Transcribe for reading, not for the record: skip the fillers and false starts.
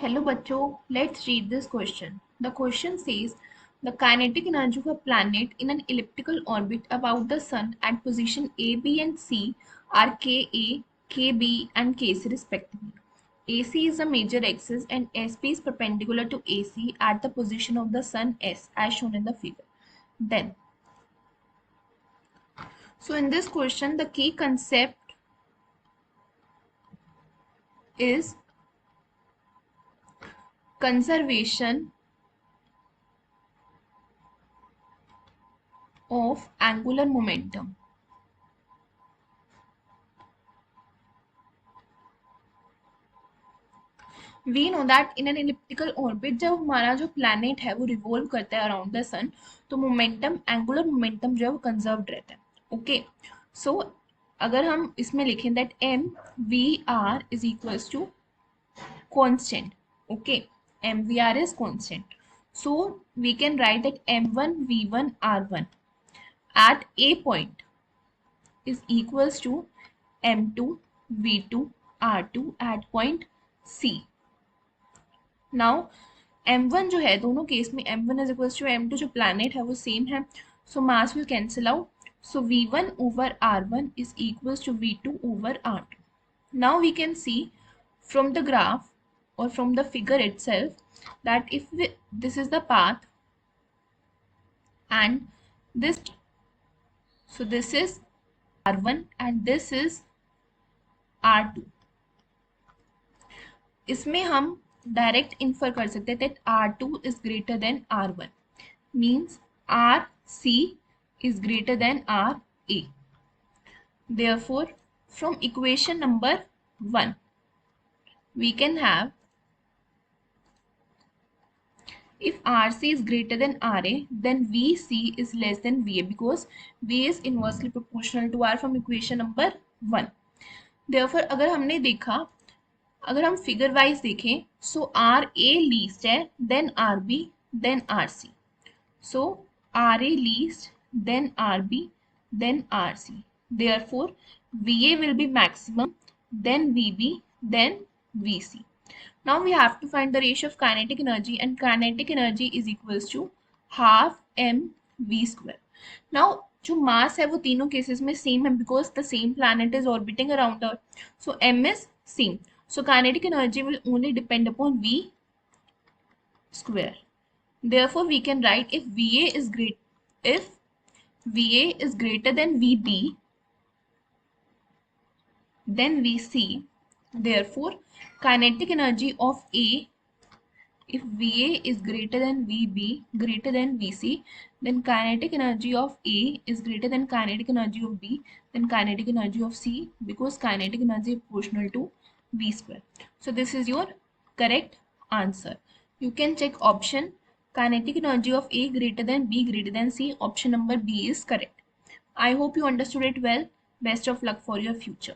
Hello बच्चों, let's read this question. The question says the kinetic energy of a planet in an elliptical orbit about the sun at position A, B and C are Ka, Kb and Kc respectively. AC is the major axis and SP is perpendicular to AC at the position of the sun S as shown in the figure. Then, so in this question the key concept is conservation of angular momentum. We know that in an elliptical orbit जब हमारा जो planet है वो revolve करता है around the सन तो momentum angular momentum जो है वो कंजर्व्ड रहता है. ओके, सो अगर हम इसमें लिखें that M V R is equals to constant. Okay, M V R is constant, so we can write that m1 v1 r1 at a point is equals to m2 v2 r2 at point c. Now m1 जो है दोनों case में m1 is equals to m2 जो planet है वो same है, so mass will cancel out, so v1 over r1 is equals to v2 over r2. Now we can see from the graph or from the figure itself that if this is the path and this, so this is r1 and this is r2. इसमें हम direct infer कर सकते हैं that R2 is greater than R1 means RC is greater than RA. Therefore, from equation number 1, we can have if RC is greater than RA, then VC is less than VA because V is inversely proportional to R from equation number 1. Therefore, अगर हमने देखा, अगर हम figure wise देखें so R A least है then R B then R C, so R A least then R B then R C, therefore V A will be maximum then V B then V C. Now we have to find the ratio of kinetic energy and kinetic energy is equals to half M V square. Now जो mass है वो तीनों cases में same है because the same planet is orbiting around earth, so M is same. So kinetic energy will only depend upon V square. Therefore, we can write if VA is greater than VB, then VC. Therefore, kinetic energy of A, if VA is greater than VB, greater than VC, then kinetic energy of A is greater than kinetic energy of B, then kinetic energy of C, because kinetic energy is proportional to V square. So this is your correct answer. You can check option kinetic energy of A greater than B greater than C. Option number B is correct. I hope you understood it well. Best of luck for your future.